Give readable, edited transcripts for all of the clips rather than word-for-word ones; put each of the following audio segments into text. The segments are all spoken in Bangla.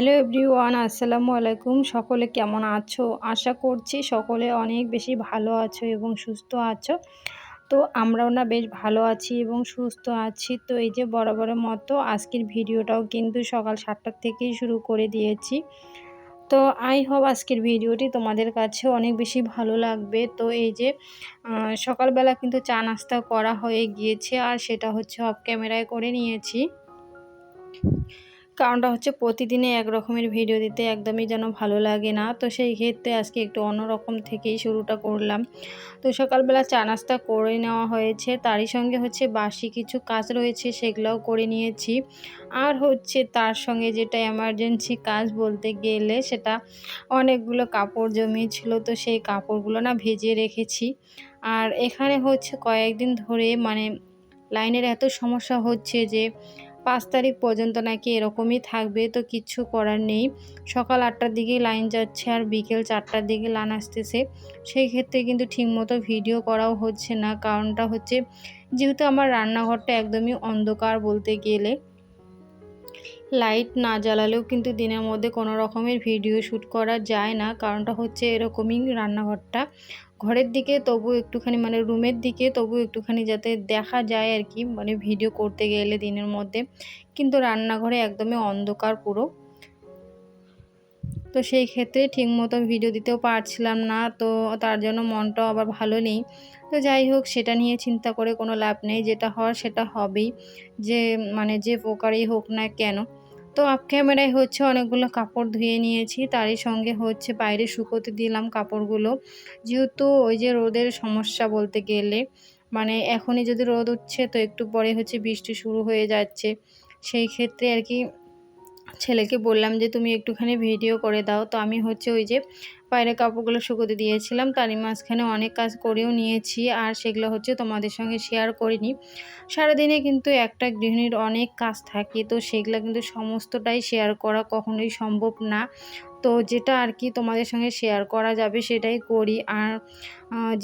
হ্যালো এভরিওয়ান, আসসালামু আলাইকুম। সকলে কেমন আছো? আশা করছি সকলে অনেক বেশি ভালো আছো এবং সুস্থ আছো। তো আমরাও না বেশ ভালো আছি এবং সুস্থ আছি। তো এই যে বরাবরের মতো আজকের ভিডিওটাও কিন্তু সকাল ৭টা থেকেই শুরু করে দিয়েছি। তো আই হোপ আজকের ভিডিওটি তোমাদের কাছে অনেক বেশি ভালো লাগবে। তো এই যে সকালবেলা কিন্তু চা নাস্তা করা হয়ে গিয়েছে, আর সেটা হচ্ছে অফ ক্যামেরায় করে নিয়েছি। কারণটা হচ্ছে প্রতিদিনে এক রকমের ভিডিও দিতে একদমই যেন ভালো লাগে না। তো সেই ক্ষেত্রে আজকে একটু অন্যরকম থেকেই শুরুটা করলাম। তো সকালবেলা চা নাস্তা করে নেওয়া হয়েছে, তারই সঙ্গে হচ্ছে বাসি কিছু কাজ রয়েছে সেগুলোও করে নিয়েছি। আর হচ্ছে তার সঙ্গে যেটা এমার্জেন্সি কাজ বলতে গেলে সেটা অনেকগুলো কাপড় জমিয়েছিল, তো সেই কাপড়গুলো না ভিজিয়ে রেখেছি। আর এখানে হচ্ছে কয়েকদিন ধরে মানে লাইনের এত সমস্যা হচ্ছে যে ৫ তারিখ পর্যন্ত নাকি এরকমই থাকবে। তো কিচ্ছু করার নেই। সকাল ৮টার দিকেই লাইন যাচ্ছে আর বিকেল ৪টার দিকে লাইন আসতেছে। সেই ক্ষেত্রে কিন্তু ঠিকমতো ভিডিও করাও হচ্ছে না। কারণটা হচ্ছে যেহেতু আমার রান্নাঘরটা একদমই অন্ধকার বলতে গেলে, লাইট না জ্বালালেও কিন্তু দিনের মধ্যে কোনো রকমের ভিডিও শ্যুট করা যায় না। কারণটা হচ্ছে এরকমই, রান্নাঘরটা ঘরের দিকে তবু একটুখানি মানে রুমের দিকে তবু একটুখানি যাতে দেখা যায় আর কি, মানে ভিডিও করতে গেলে দিনের মধ্যে। কিন্তু রান্নাঘরে একদমই অন্ধকার পুরো। তো সেই ক্ষেত্রে ঠিকমতো ভিডিও দিতেও পারছিলাম না। তো তার জন্য মনটাও আবার ভালো নেই। তো যাই হোক, সেটা নিয়ে চিন্তা করে কোনো লাভ নেই। যেটা হওয়ার সেটা হবেই। যে মানে যে প্রকারেই হোক না কেন। তো অফ ক্যামেরায় হচ্ছে অনেকগুলো কাপড় ধুয়ে নিয়েছি। তারই সঙ্গে হচ্ছে বাইরে শুকোতে দিলাম কাপড়গুলো। যেহেতু ওই যে রোদের সমস্যা বলতে গেলে, মানে এখনই যদি রোদ উঠছে তো একটু পরে হচ্ছে বৃষ্টি শুরু হয়ে যাচ্ছে। সেই ক্ষেত্রে আর কি ছেলেকে বললাম যে তুমি একটুখানি ভিডিও করে দাও। তো আমি হচ্ছে ওই যে বাইরে কাপড়গুলো শুকোতে দিয়েছিলাম, তারই মাঝখানে অনেক কাজ করেও নিয়েছি, আর সেগুলো হচ্ছে তোমাদের সঙ্গে শেয়ার করিনি। সারাদিনে কিন্তু একটা গৃহিণীর অনেক কাজ থাকে, তো সেগুলো কিন্তু সমস্তটাই শেয়ার করা কখনোই সম্ভব না। তো যেটা আর কি তোমাদের সঙ্গে শেয়ার করা যাবে সেটাই করি। আর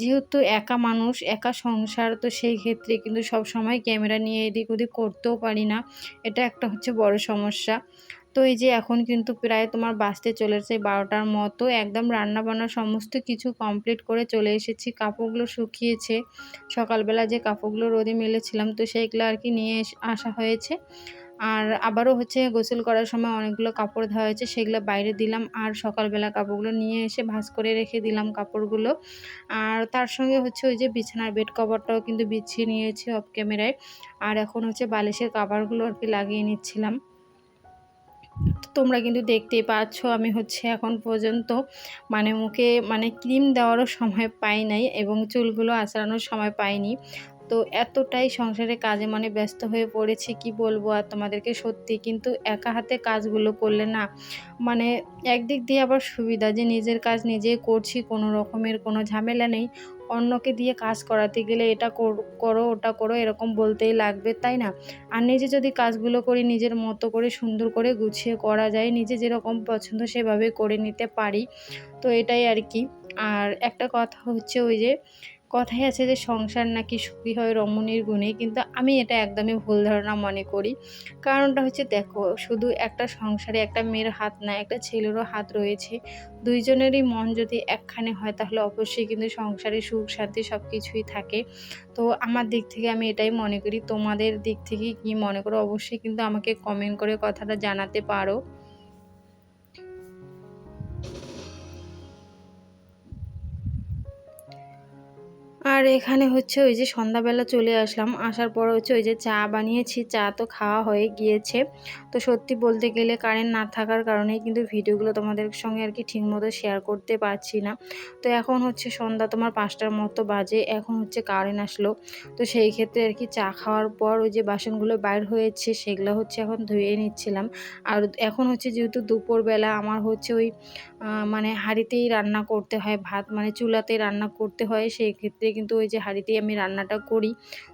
যেহেতু একা মানুষ, একা সংসার, তো সেই ক্ষেত্রে কিন্তু সবসময় ক্যামেরা নিয়ে এদিক ওদিক করতেও পারি না। এটা একটা হচ্ছে বড় সমস্যা। তো এই যে এখন কিন্তু প্রায় তোমার বাজতে চলেছে ১২টার মতো। একদম রান্নাবান্না সমস্ত কিছু কমপ্লিট করে চলে এসেছি। কাপড়গুলো শুকিয়েছে। সকালবেলা যে কাপড়গুলো রোদে মেলেছিলাম তো সেইগুলো আর কি নিয়ে আসা হয়েছে। আর আবারও হচ্ছে গোসল করার সময় অনেকগুলো কাপড় ধোয়া হয়েছে, সেগুলো বাইরে দিলাম। আর সকালবেলা কাপড়গুলো নিয়ে এসে ভাঁজ করে রেখে দিলাম কাপড়গুলো। আর তার সঙ্গে হচ্ছে ওই যে বিছানার বেড কভারটাও কিন্তু বিছিয়ে নিয়েছি অফ ক্যামেরায়। আর এখন হচ্ছে বালিশের কভারগুলো আর কি লাগিয়ে নিচ্ছিলাম। তো তোমরা কিন্তু দেখতেই পাচ্ছ আমি হচ্ছে এখন পর্যন্ত মানে মুখে মানে ক্রিম দেওয়ারও সময় পাই নাই এবং চুলগুলো আঁচড়ানোর সময় পাইনি। তো এতটাই সংসারে কাজে মানে ব্যস্ত হয়ে পড়েছি, কি বলবো আর তোমাদেরকে। সত্যি কিন্তু একা হাতে কাজগুলো করলে না মানে একদিক দিয়ে আবার সুবিধা যে নিজের কাজ নিজেই করছি, কোনো রকমের কোনো ঝামেলা নেই। অন্যকে দিয়ে কাজ করাতে গেলে এটা করো ওটা করো এরকম বলতেই লাগবে, তাই না? আর নিজে যদি কাজগুলো করি নিজের মতো করে সুন্দর করে গুছিয়ে করা যায়, নিজে যেরকম পছন্দ সেভাবে করে নিতে পারি। তো এটাই আর কি। আর একটা কথা হচ্ছে ওই যে কথায় আছে যে সংসার নাকি সুখী হয় রমণীর গুণে, কিন্তু আমি এটা একদমই ভুল ধারণা মনে করি। কারণটা হচ্ছে দেখো, শুধু একটা সংসারে একটা মেয়ের হাত না, একটা ছেলেরও হাত রয়েছে। দুইজনেরই মন যদি একখানে হয় তাহলে অবশ্যই কিন্তু সংসারে সুখ শান্তি সব কিছুই থাকে। তো আমার দিক থেকে আমি এটাই মনে করি। তোমাদের দিক থেকে কি মনে করো অবশ্যই কিন্তু আমাকে কমেন্ট করে কথাটা জানাতে পারো। আর এখানে হচ্ছে ওই যে সন্ধ্যাবেলা চলে আসলাম। আসার পর হচ্ছে ওই যে চা বানিয়েছি, চা তো খাওয়া হয়ে গিয়েছে। তো সত্যি বলতে গেলে কারেন্ট না থাকার কারণেই কিন্তু ভিডিওগুলো তোমাদের সঙ্গে আর কি ঠিকমতো শেয়ার করতে পারছি না। তো এখন হচ্ছে সন্ধ্যা তোমার ৫টার মতো বাজে, এখন হচ্ছে কারেন্ট আসলো। তো সেই ক্ষেত্রে আর কি চা খাওয়ার পর ওই যে বাসনগুলো বাইর হয়েছে সেগুলো হচ্ছে এখন ধুয়ে নিচ্ছিলাম। আর এখন হচ্ছে যেহেতু দুপুরবেলা আমার হচ্ছে ওই মানে হাঁড়িতেই রান্না করতে হয় ভাত, মানে চুলাতেই রান্না করতে হয়। সেই ক্ষেত্রে কিন্তু ওই যে হাঁড়িতেই আমি রান্নাটা করি।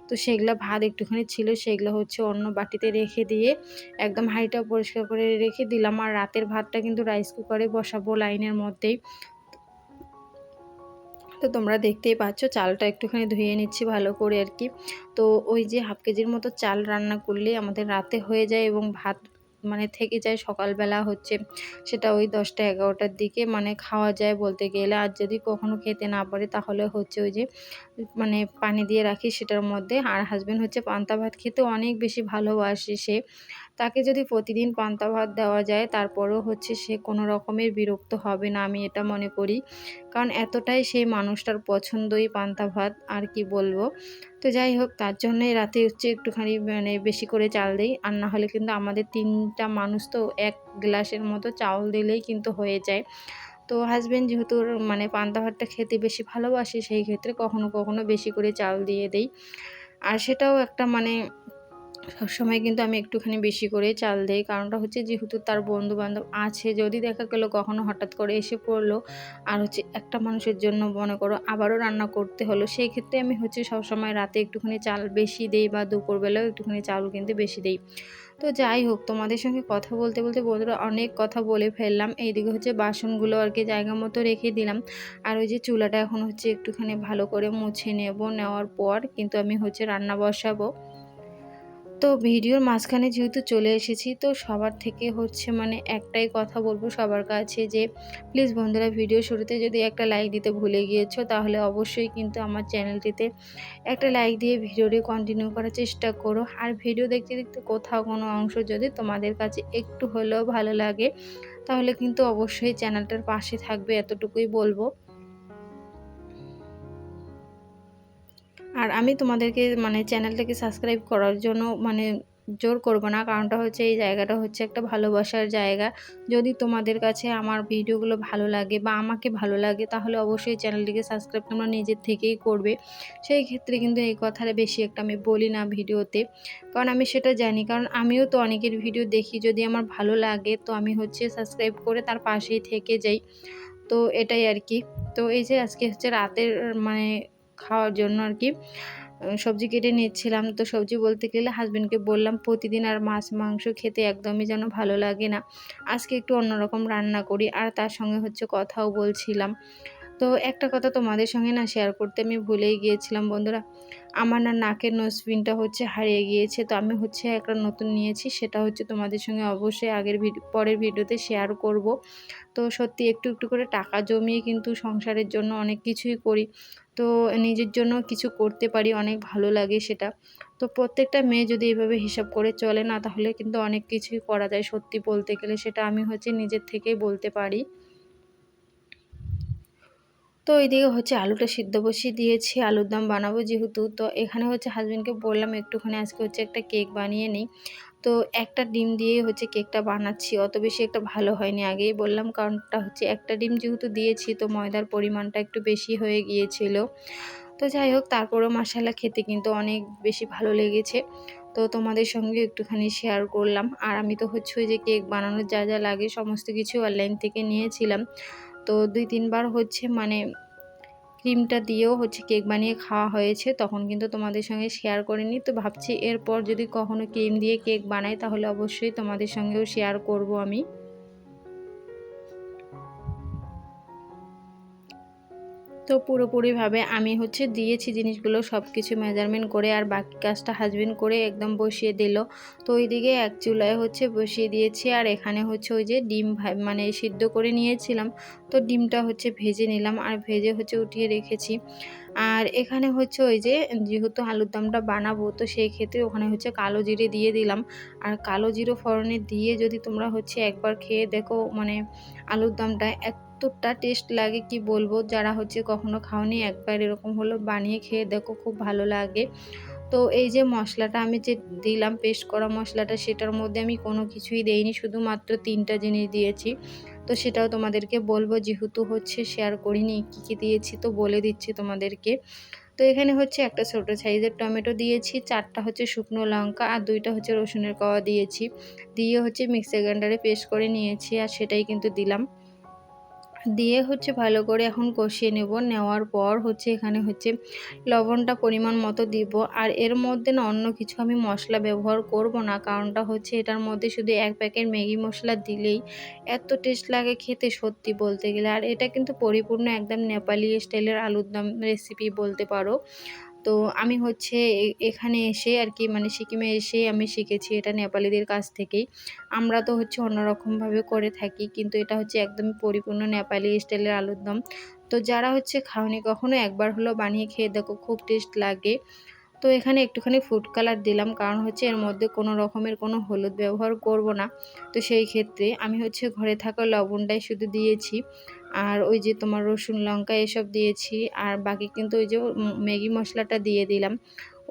তো সেগুলা ভাত একটুখানি ছিল, সেগুলো হচ্ছে অন্য বাটিতে রেখে দিয়ে একদম হাঁড়িটা পরিষ্কার করে রেখে দিলাম। আর রাতের ভাতটা কিন্তু রাইস কুকারে বসাবো লাইনের মধ্যেই। তো তোমরা দেখতেই পাচ্ছ চালটা একটুখানি ধুয়ে নিচ্ছি ভালো করে আর কি। তো ওই যে হাফ কেজির মতো চাল রান্না করলে আমাদের রাতে হয়ে যায় এবং ভাত মানে থেকে যায় সকালবেলা হচ্ছে সেটা ওই 10টা 11টার দিকে মানে খাওয়া যায় বলতে গেলে। আর যদি কখনো খেতে না পারি তাহলে হচ্ছে ওই যে মানে পানি দিয়ে রাখি সেটার মধ্যে। আর হাসব্যান্ড হচ্ছে পান্তা ভাত খেতে অনেক বেশি ভালোবাসে সে। তাকে যদি প্রতিদিন পান্তা ভাত দেওয়া যায় তারপরেও হচ্ছে সে কোনো রকমের বিরক্ত হবে না, আমি এটা মনে করি। কারণ এতটাই সেই মানুষটার পছন্দই পান্তা ভাত, আর কি বলবো। তো যাই হোক, তার জন্যই রাতে হচ্ছে একটুখানি মানে বেশি করে চাল দেই। আর না হলে কিন্তু আমাদের ৩টা মানুষ তো ১ গ্লাসের মতো চাউল দিলেই কিন্তু হয়ে যায়। তো হাসব্যান্ড যেহেতু মানে পান্তা ভাতটা খেতে বেশি ভালোবাসে, সেই ক্ষেত্রে কখনো, কখনো বেশি করে চাল দিয়ে দেই। আর সেটাও একটা মানে সবসময় কিন্তু আমি একটুখানি বেশি করে চাল দেই। কারণটা হচ্ছে যেহেতু তার বন্ধু-বান্ধব আছে, যদি দেখা গেল কখনো হঠাৎ করে এসে পড়লো আর হচ্ছে একটা মানুষের জন্য মনে করো আবারও রান্না করতে হলো, সেই ক্ষেত্রে আমি হচ্ছে সবসময় রাতে একটুখানি চাল বেশি দেই বা দুপুরবেলাও একটুখানি চাল কিন্তু বেশি দেই। তো যাই হোক, তোমাদের সঙ্গে কথা বলতে, বলতে বন্ধুরা অনেক কথা বলে ফেললাম। এইদিকে হচ্ছে বাসনগুলো আর কি জায়গা মতো রেখে দিলাম। আর ওই যে চুলাটা এখন হচ্ছে একটুখানি ভালো করে মুছে নেব। নেওয়ার পর কিন্তু আমি হচ্ছে রান্না বসাবো। তো ভিডিওর মাঝখানে যেহেতু চলে এসেছি, তো সবার থেকে হচ্ছে মানে একটাই কথা বলবো সবার কাছে যে প্লিজ বন্ধুরা, ভিডিও শুরুতে যদি একটা লাইক দিতে ভুলে গিয়েছো তাহলে অবশ্যই কিন্তু আমার চ্যানেলটিতে একটা লাইক দিয়ে ভিডিওটি কন্টিনিউ করার চেষ্টা করো। আর ভিডিও দেখতে দেখতে কোথাও কোনো অংশ যদি তোমাদের কাছে একটু হলেও ভালো লাগে তাহলে কিন্তু অবশ্যই চ্যানেলটার পাশে থাকবে, এতটুকুই বলবো। আর আমি তোমাদেরকে মানে চ্যানেলটাকে সাবস্ক্রাইব করার জন্য মানে জোর করব না, কারণটা হচ্ছে এই জায়গাটা হচ্ছে একটা ভালোবাসার জায়গা। যদি তোমাদের কাছে আমার ভিডিওগুলো ভালো লাগে বা আমাকে ভালো লাগে তাহলে অবশ্যই চ্যানেলটিকে সাবস্ক্রাইব তোমরা নিজের থেকেই করবে। সেই ক্ষেত্রে কিন্তু এই কথাটা বেশি একটা আমি বলি না ভিডিওতে, কারণ আমি সেটা জানি, কারণ আমিও তো অনেকের ভিডিও দেখি, যদি আমার ভালো লাগে তো আমি হচ্ছে সাবস্ক্রাইব করে তার পাশেই থেকে যাই। তো এটাই আর কি। তো এই যে আজকে হচ্ছে রাতের মানে খাওয়ার জন্য আর কি সবজি কেটে নিচ্ছিলাম। তো সবজি বলতে গেলে হাসব্যান্ডকে বললাম প্রতিদিন আর মাছ মাংস খেতে একদমই যেন ভালো লাগে না, আজকে একটু অন্যরকম রান্না করি। আর তার সঙ্গে হচ্ছে কথাও বলছিলাম। তো একটা কথা তোমাদের সঙ্গে না শেয়ার করতে আমি ভুলেই গিয়েছিলাম বন্ধুরা। আমার না নাকের নোজপিনটা হচ্ছে হারিয়ে গিয়েছে। তো আমি হচ্ছে একটা নতুন নিয়েছি, সেটা হচ্ছে তোমাদের সঙ্গে অবশ্যই পরের ভিডিওতে শেয়ার করব। তো সত্যি একটু একটু করে টাকা জমিয়ে কিন্তু সংসারের জন্য অনেক কিছুই করি। তো নিজের জন্য কিছু করতে পারি, অনেক ভালো লাগে সেটা। তো প্রত্যেকটা মেয়ে যদি এভাবে হিসাব করে চলে না তাহলে কিন্তু অনেক কিছুই করা যায়, সত্যি বলতে গেলে সেটা আমি হচ্ছে নিজের থেকেই বলতে পারি। তো এইদিকে হচ্ছে আলুটা সিদ্ধ বসিয়ে দিয়েছি, আলুর দম বানাবো যেহেতু। তো এখানে হচ্ছে হাসব্যান্ডকে বললাম একটুখানি আজকে হচ্ছে একটা কেক বানিয়ে নিই। তো একটা ডিম দিয়েই হচ্ছে কেকটা বানাচ্ছি, অত বেশি একটা ভালো হয়নি, আগেই বললাম। কারণটা হচ্ছে একটা ডিম যেহেতু দিয়েছি তো ময়দার পরিমাণটা একটু বেশি হয়ে গিয়েছিল। তো যাই হোক, তারপরেও মাশাআল্লাহ খেতে কিন্তু অনেক বেশি ভালো লেগেছে। তো তোমাদের সঙ্গে একটুখানি শেয়ার করলাম। আর আমি তো হচ্ছে ওই যে কেক বানানোর যা যা লাগে সমস্ত কিছু অনলাইন থেকে নিয়েছিলাম। তো ২-৩ বার হচ্ছে মানে ক্রিমটা দিয়েও হচ্ছে কেক বানিয়ে খাওয়া হয়েছে, তখন কিন্তু তোমাদের সঙ্গে শেয়ার করিনি। তো ভাবছি এরপর যদি কখনো ক্রিম দিয়ে কেক বানাই তাহলে অবশ্যই তোমাদের সঙ্গেও শেয়ার করব আমি। তো পুরোপুরিভাবে আমি হচ্ছে দিয়েছি জিনিসগুলো সব কিছু মেজারমেন্ট করে, আর বাকি কাজটা হাসব্যান্ড করে একদম বসিয়ে দিল। তো ওইদিকে এক চুলায় হচ্ছে বসিয়ে দিয়েছি, আর এখানে হচ্ছে ওই যে ডিম মানে সিদ্ধ করে নিয়েছিলাম। তো ডিমটা হচ্ছে ভেজে নিলাম, আর ভেজে হচ্ছে উঠিয়ে রেখেছি। আর এখানে হচ্ছে ওই যে যেহেতু আলুর দমটা বানাবো তো সেই ক্ষেত্রে ওখানে হচ্ছে কালো জিরে দিয়ে দিলাম। আর কালো জিরে ফোড়নে দিয়ে যদি তোমরা হচ্ছে একবার খেয়ে দেখো মানে আলুর দমটা এতটা টেস্ট লাগে কি বলবো। যারা হচ্ছে কখনো খাওনি একবার এরকম হলো বানিয়ে খেয়ে দেখো, খুব ভালো লাগে। তো এই যে মশলাটা আমি যে দিলাম পেস্ট করা মশলাটা, সেটার মধ্যে আমি কোনো কিছুই দেইনি, শুধুমাত্র 3টা জিনিস দিয়েছি। তো সেটাও তোমাদেরকে বলবো, যেহেতু হচ্ছে শেয়ার করিনি কী কী দিয়েছি তো বলে দিচ্ছি তোমাদেরকে। তো এখানে হচ্ছে একটা ছোটো সাইজের টমেটো দিয়েছি, 4টা হচ্ছে শুকনো লঙ্কা আর 2টা হচ্ছে রসুনের কোয়া দিয়েছি। দিয়ে হচ্ছে মিক্সার গ্রাইন্ডারে পেস্ট করে নিয়েছি, আর সেটাই কিন্তু দিলাম। দিয়ে হচ্ছে ভালো করে এখন কষিয়ে নেব। নেওয়ার পর হচ্ছে এখানে হচ্ছে লবণটা পরিমাণ মতো দিব। আর এর মধ্যে না অন্য কিছু আমি মশলা ব্যবহার করব না, কারণটা হচ্ছে এটার মধ্যে শুধু 1 প্যাকেট ম্যাগি মশলা দিলেই এত টেস্ট লাগে খেতে, সত্যি বলতে গেলে। আর এটা কিন্তু পরিপূর্ণ একদম নেপালি স্টাইলের আলুর দম রেসিপি বলতে পারো। তো আমি হচ্ছে এখানে এসে আর কি মানে সিকিমে এসে আমি শিখেছি এটা নেপালিদের কাছ থেকেই। আমরা তো হচ্ছে অন্যরকমভাবে করে থাকি, কিন্তু এটা হচ্ছে একদমই পরিপূর্ণ নেপালি স্টাইলের আলুর দম। তো যারা হচ্ছে খাওনি কখনো একবার হলেও বানিয়ে খেয়ে দেখো, খুব টেস্ট লাগে। তো এখানে একটুখানি ফুড কালার দিলাম, কারণ হচ্ছে এর মধ্যে কোনো রকমের কোনো হলুদ ব্যবহার করব না। তো সেই ক্ষেত্রে আমি হচ্ছে ঘরে থাকা লবণটাই শুধু দিয়েছি, আর ওই যে তোমার রসুন লঙ্কা এসব দিয়েছি, আর বাকি কিন্তু ওই যে ম্যাগি মশলাটা দিয়ে দিলাম।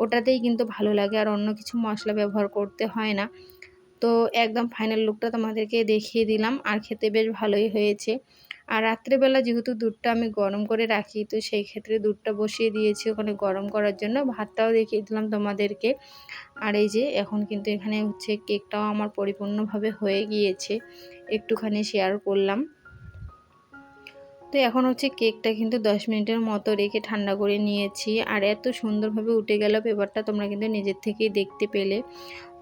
ওটাতেই কিন্তু ভালো লাগে, আর অন্য কিছু মশলা ব্যবহার করতে হয় না। তো একদম ফাইনাল লুকটা তোমাদেরকে দেখিয়ে দিলাম, আর খেতে বেশ ভালোই হয়েছে। আর রাত্রেবেলা যেহেতু দুধটা আমি গরম করে রাখি, তো সেই ক্ষেত্রে দুধটা বসিয়ে দিয়েছি ওখানে গরম করার জন্য। ভাতটাও দেখিয়ে দিলাম তোমাদেরকে। আর এই যে এখন কিন্তু এখানে হচ্ছে কেকটাও আমার পরিপূর্ণভাবে হয়ে গিয়েছে, একটুখানি শেয়ার করলাম। তো এখন হচ্ছে কেকটা কিন্তু 10 মিনিটের মতো রেখে ঠান্ডা করে নিয়েছি, আর এত সুন্দরভাবে উঠে গেল পেপারটা, তোমরা কিন্তু নিজের থেকেই দেখতে পেলে।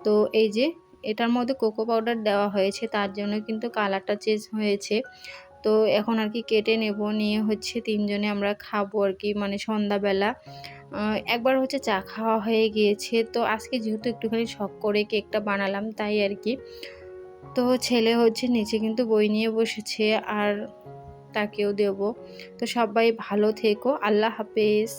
তো এই যে এটার মধ্যে কোকো পাউডার দেওয়া হয়েছে, তার জন্য কিন্তু কালারটা চেঞ্জ হয়েছে। তো এখন আর কি কেটে নেব, নিয়ে হচ্ছে 3 জনে আমরা খাবো আর কি, মানে সন্ধ্যাবেলা। একবার হচ্ছে চা খাওয়া হয়ে গিয়েছে, তো আজকে যেহেতু একটুখানি শখ করে কেকটা বানালাম তাই আর কি। তো ছেলে হচ্ছে নিচে কিন্তু বই নিয়ে বসেছে, আর তাকেও দেব। তো সবাই ভালো থেকো, আল্লাহ হাফেজ।